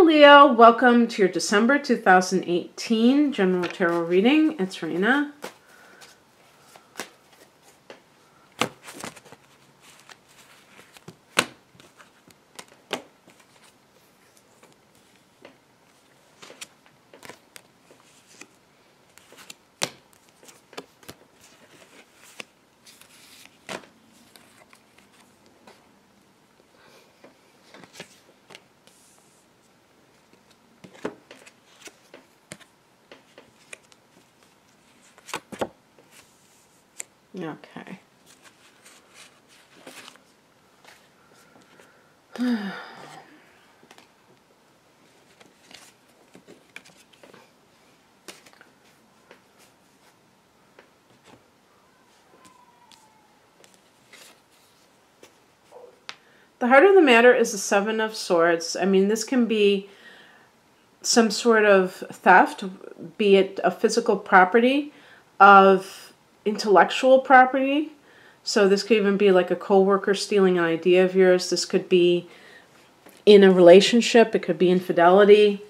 Leo, welcome to your December 2018 General Tarot reading. It's Raina. Okay. The heart of the matter is the Seven of Swords. I mean, this can be some sort of theft, be it a physical property, of intellectual property. So this could even be like a coworker stealing an idea of yours. This could be in a relationship. It could be infidelity.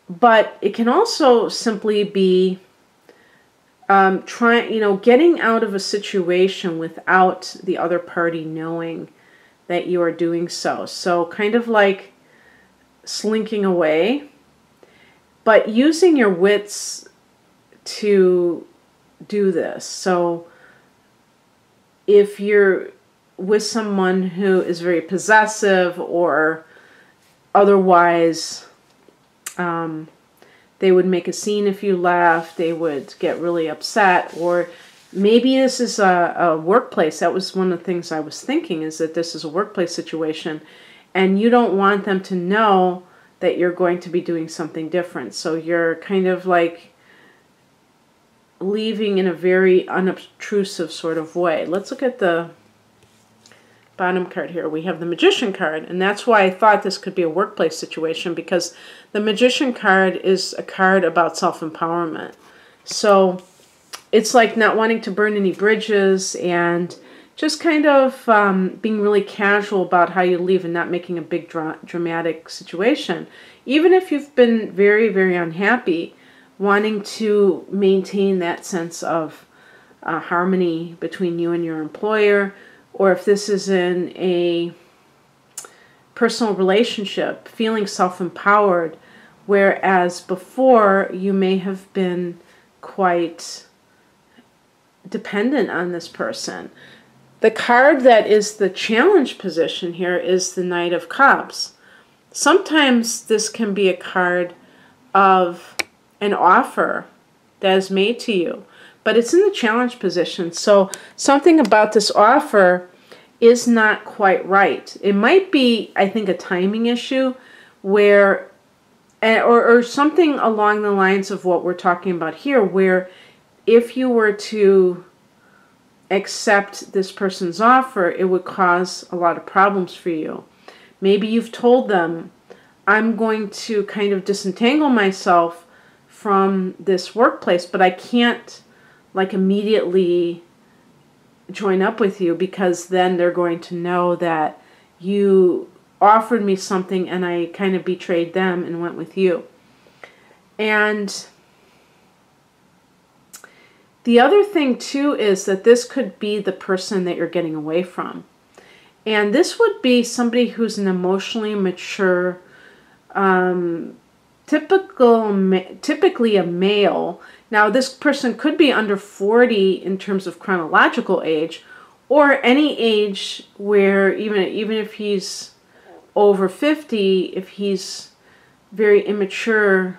But it can also simply be getting out of a situation without the other party knowing that you are doing so. So kind of like slinking away, but using your wits to do this. So if you're with someone who is very possessive or otherwise they would make a scene if you left, they would get really upset, or maybe this is a workplace. That was one of the things I was thinking, is that this is a workplace situation and you don't want them to know that you're going to be doing something different. So you're kind of like leaving in a very unobtrusive sort of way. Let's look at the bottom card here. We have the Magician card, and that's why I thought this could be a workplace situation, because the Magician card is a card about self-empowerment. So it's like not wanting to burn any bridges and just kind of being really casual about how you leave and not making a big dramatic situation. Even if you've been very, very unhappy, wanting to maintain that sense of harmony between you and your employer, or if this is in a personal relationship, feeling self-empowered, whereas before you may have been quite dependent on this person. The card that is the challenge position here is the Knight of Cups. Sometimes this can be a card of an offer that is made to you, but it's in the challenge position. So something about this offer is not quite right. It might be, I think, a timing issue where, or something along the lines of what we're talking about here, where if you were to accept this person's offer, it would cause a lot of problems for you. Maybe you've told them, I'm going to kind of disentangle myself from this workplace, but I can't like immediately join up with you, because then they're going to know that you offered me something and I kind of betrayed them and went with you. And the other thing too is that this could be the person that you're getting away from. And this would be somebody who's an emotionally mature, typically a male. Now this person could be under 40 in terms of chronological age, or any age where even if he's over 50, if he's very immature,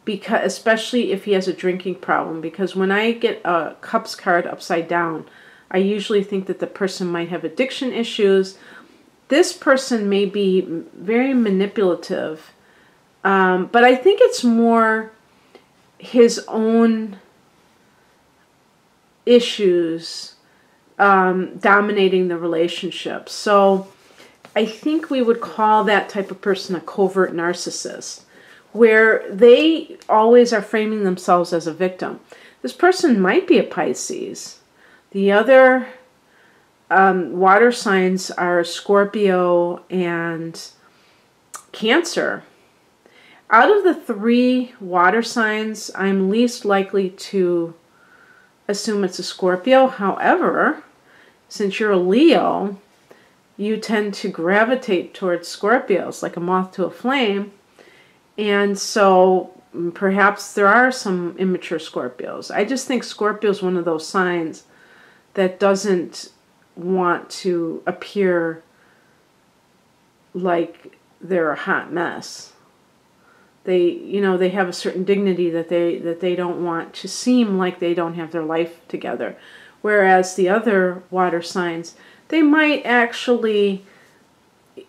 because especially if he has a drinking problem. Because when I get a Cups card upside down, I usually think that the person might have addiction issues. This person may be very manipulative, but I think it's more his own issues dominating the relationship. So I think we would call that type of person a covert narcissist, where they always are framing themselves as a victim. This person might be a Pisces. The other water signs are Scorpio and Cancer. Out of the 3 water signs, I'm least likely to assume it's a Scorpio. However, since you're a Leo, you tend to gravitate towards Scorpios like a moth to a flame. And so perhaps there are some immature Scorpios. I just think Scorpio is one of those signs that doesn't want to appear like they're a hot mess. They have a certain dignity that they don't want to seem like they don't have their life together. Whereas the other water signs, they might actually,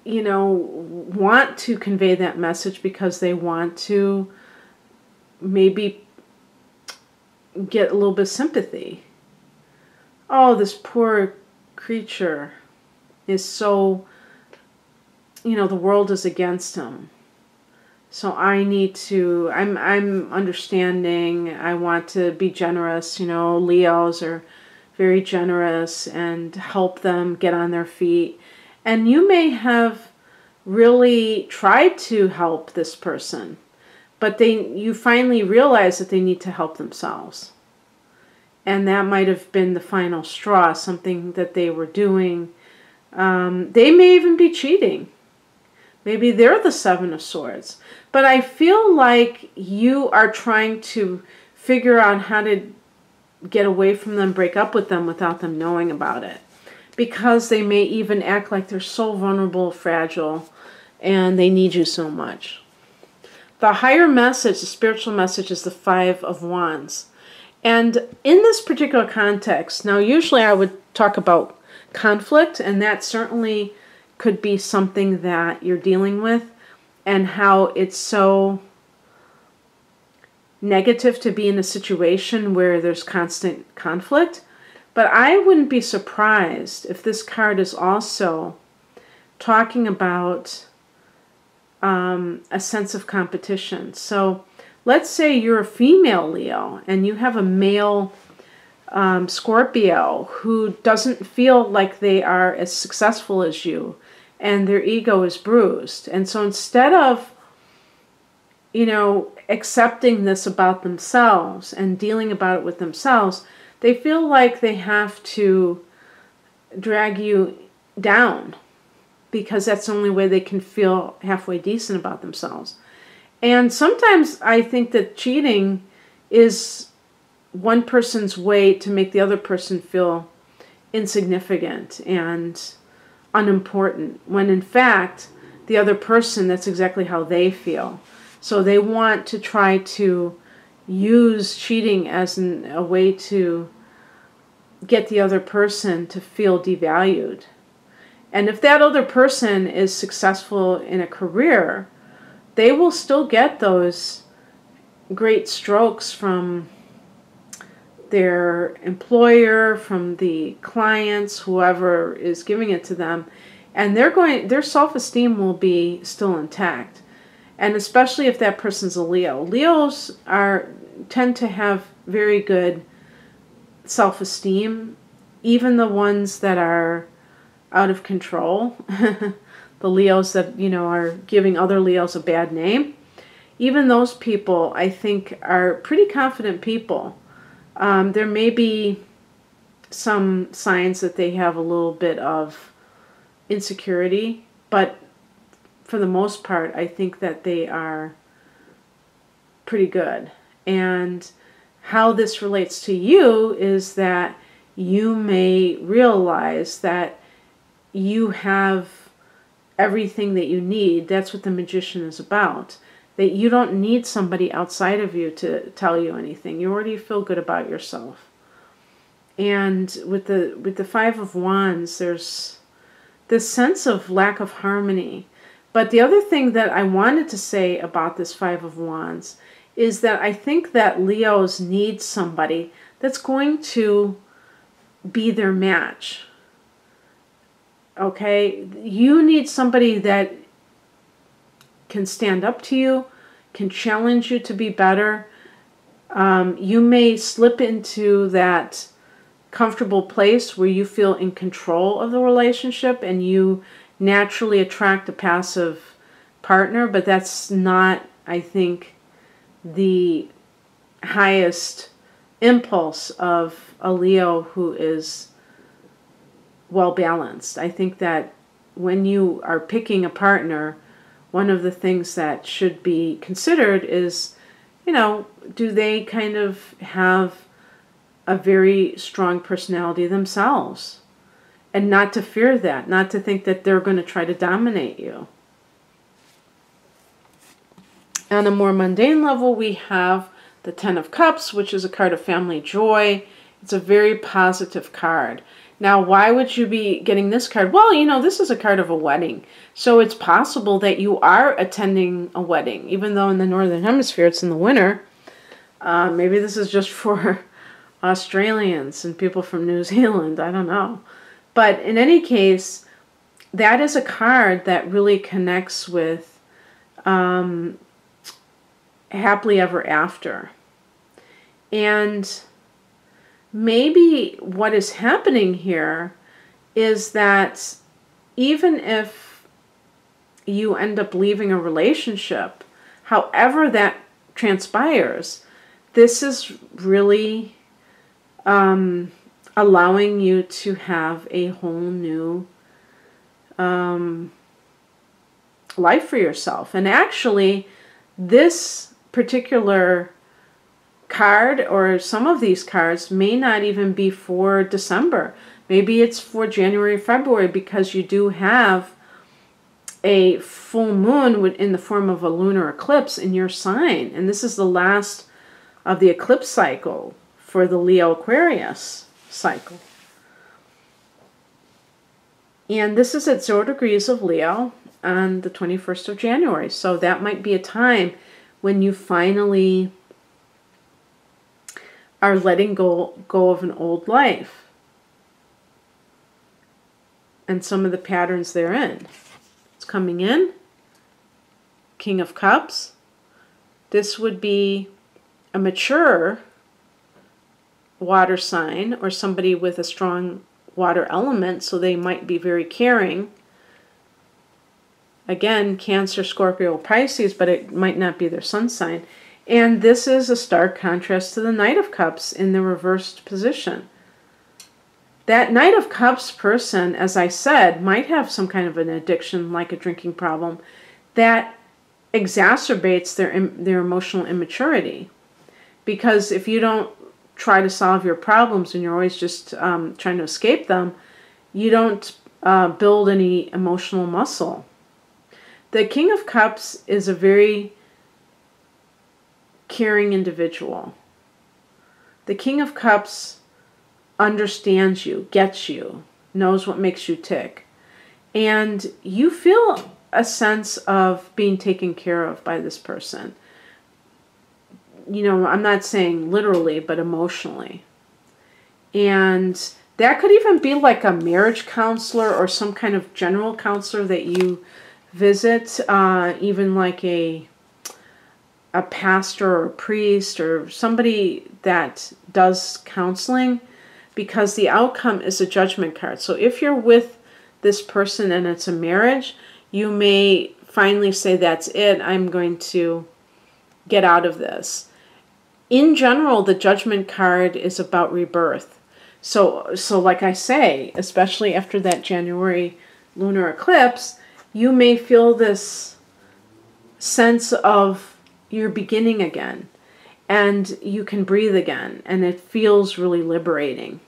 want to convey that message because they want to maybe get a little bit of sympathy. Oh, this poor creature is so, the world is against him. So I'm understanding. I want to be generous. Leos are very generous and help them get on their feet. And you may have really tried to help this person, but you finally realize that they need to help themselves. And that might have been the final straw, something that they were doing. They may even be cheating. Maybe they're the 7 of Swords. But I feel like you are trying to figure out how to get away from them, break up with them without them knowing about it. Because they may even act like they're so vulnerable, fragile, and they need you so much. The higher message, the spiritual message, is the 5 of Wands. And in this particular context, now usually I would talk about conflict, and that certainly could be something that you're dealing with, and how it's so negative to be in a situation where there's constant conflict. But I wouldn't be surprised if this card is also talking about a sense of competition. So let's say you're a female Leo and you have a male Scorpio who doesn't feel like they are as successful as you, and their ego is bruised. And so instead of, accepting this about themselves and dealing about it with themselves, they feel like they have to drag you down because that's the only way they can feel halfway decent about themselves. And sometimes I think that cheating is one person's way to make the other person feel insignificant and unimportant, when in fact, the other person, that's exactly how they feel. So they want to try to use cheating as a way to get the other person to feel devalued. And if that other person is successful in a career, they will still get those great strokes from their employer, from the clients, whoever is giving it to them, and their self-esteem will be still intact. And especially if that person's a Leo. Leos tend to have very good self-esteem, even the ones that are out of control. The Leos that, are giving other Leos a bad name. Even those people, I think, are pretty confident people. There may be some signs that they have a little bit of insecurity, but for the most part, I think that they are pretty good. And how this relates to you is that you may realize that you have everything that you need. That's what the Magician is about. That you don't need somebody outside of you to tell you anything. You already feel good about yourself. And with the 5 of Wands, there's this sense of lack of harmony. But the other thing that I wanted to say about this 5 of Wands is that I think that Leos need somebody that's going to be their match. Okay? You need somebody that can stand up to you, can challenge you to be better. You may slip into that comfortable place where you feel in control of the relationship and you naturally attract a passive partner, but that's not I think, the highest impulse of a Leo who is well balanced. I think that when you are picking a partner, one of the things that should be considered is, you know, do they kind of have a very strong personality themselves? And not to fear that, not to think that they're going to try to dominate you. On a more mundane level, we have the Ten of Cups, which is a card of family joy. It's a very positive card. Now, why would you be getting this card? Well, you know, this is a card of a wedding. So it's possible that you are attending a wedding, even though in the Northern Hemisphere it's in the winter. Maybe this is just for Australians and people from New Zealand. I don't know. But in any case, that is a card that really connects with happily ever after. And maybe what is happening here is that even if you end up leaving a relationship, however that transpires, this is really allowing you to have a whole new life for yourself. And actually, this particular card, or some of these cards, may not even be for December. Maybe it's for January, February, because you do have a full moon in the form of a lunar eclipse in your sign. And this is the last of the eclipse cycle for the Leo Aquarius cycle. And this is at 0 degrees of Leo on the 21st of January. So that might be a time when you finally are letting go of an old life and some of the patterns therein. It's coming in. King of Cups. This would be a mature water sign or somebody with a strong water element, so they might be very caring. Again, Cancer, Scorpio, Pisces, but it might not be their sun sign. And this is a stark contrast to the Knight of Cups in the reversed position. That Knight of Cups person, as I said, might have some kind of an addiction, like a drinking problem, that exacerbates their emotional immaturity. Because if you don't try to solve your problems and you're always just trying to escape them, you don't build any emotional muscle. The King of Cups is a very caring individual. The King of Cups understands you, gets you, knows what makes you tick. And you feel a sense of being taken care of by this person. You know, I'm not saying literally, but emotionally. And that could even be like a marriage counselor or some kind of general counselor that you visit, even like a pastor or a priest or somebody that does counseling, because the outcome is a judgment card. So if you're with this person and it's a marriage, you may finally say, that's it, I'm going to get out of this. In general, the judgment card is about rebirth. So like I say, especially after that January lunar eclipse, you may feel this sense of you're beginning again, and you can breathe again, and it feels really liberating.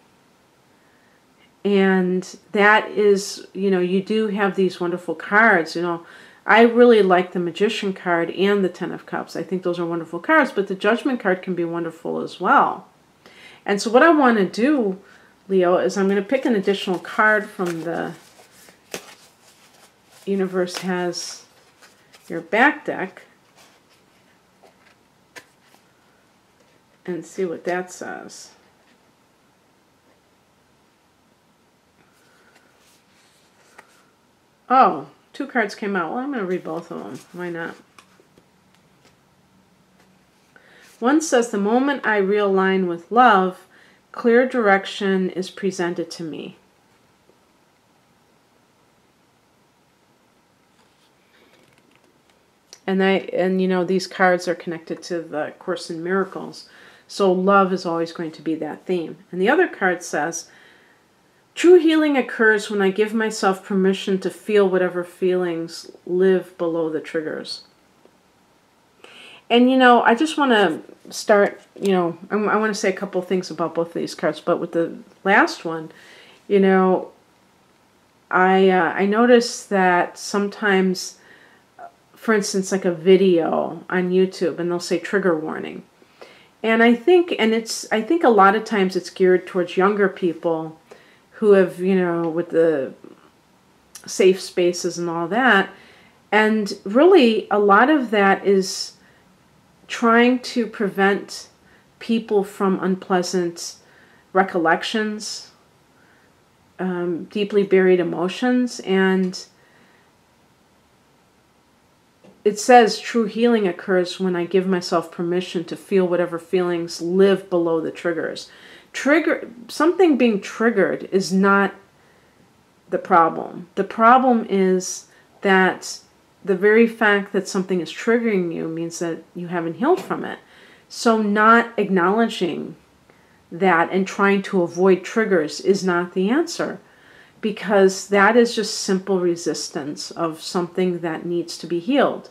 And that is, you know, you do have these wonderful cards. You know, I really like the Magician card and the Ten of Cups. I think those are wonderful cards, but the Judgment card can be wonderful as well. And so what I want to do, Leo, is I'm going to pick an additional card from the Universe Has Your Back deck and see what that says. Oh, 2 cards came out. Well, I'm going to read both of them. Why not? One says, the moment I realign with love, clear direction is presented to me. And you know, these cards are connected to the Course in Miracles. So love is always going to be that theme. And the other card says, true healing occurs when I give myself permission to feel whatever feelings live below the triggers. And, you know, I just want to start, you know, I want to say a couple things about both of these cards. But with the last one, you know, I noticed that sometimes, for instance, like a video on YouTube, and they'll say trigger warning. And I think a lot of times it's geared towards younger people who have, you know, with the safe spaces and all that. And really, a lot of that is trying to prevent people from unpleasant recollections, deeply buried emotions. And it says true healing occurs when I give myself permission to feel whatever feelings live below the triggers. Something being triggered is not the problem. The problem is that the very fact that something is triggering you means that you haven't healed from it. So not acknowledging that and trying to avoid triggers is not the answer, because that is just simple resistance of something that needs to be healed.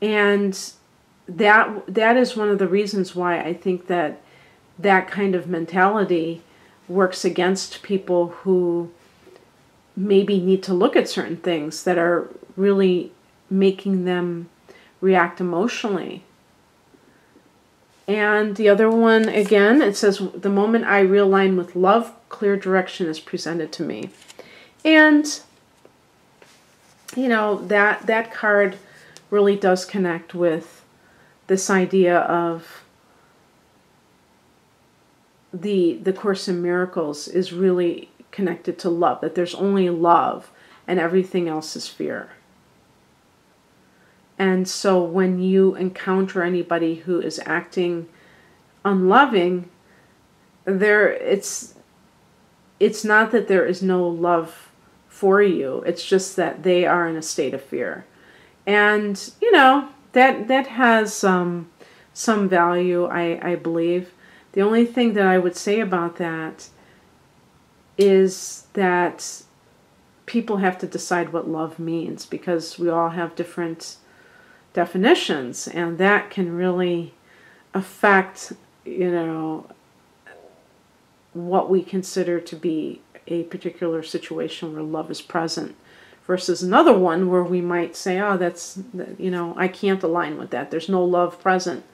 And that is one of the reasons why I think that kind of mentality works against people who maybe need to look at certain things that are really making them react emotionally. And the other one, again, it says, the moment I realign with love, clear direction is presented to me. And, you know, that card really does connect with this idea of the Course in Miracles is really connected to love, that there's only love and everything else is fear. And so when you encounter anybody who is acting unloving, it's not that there is no love for you. It's just that they are in a state of fear. And, you know, that has some value, I believe. The only thing that I would say about that is that people have to decide what love means, because we all have different definitions, and that can really affect, you know, what we consider to be a particular situation where love is present versus another one where we might say, oh, that's, you know, I can't align with that. There's no love present.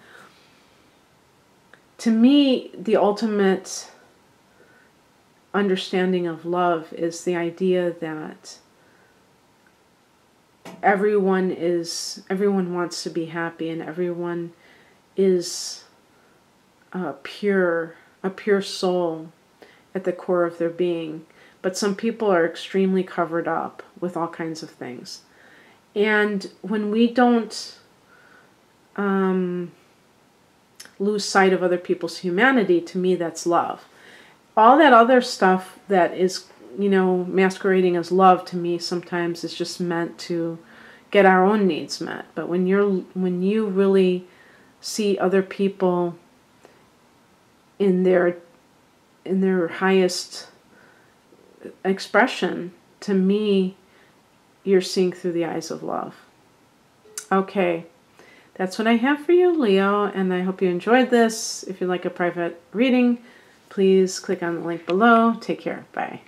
To me, the ultimate understanding of love is the idea that everyone wants to be happy, and everyone is a pure soul at the core of their being. But some people are extremely covered up with all kinds of things. And when we don't lose sight of other people's humanity, to me, that's love. All that other stuff that is, you know, masquerading as love, to me sometimes is just meant to get our own needs met. But when you really see other people in their highest expression, to me, you're seeing through the eyes of love. Okay, that's what I have for you, Leo, and I hope you enjoyed this. If you'd like a private reading, please click on the link below. Take care. Bye.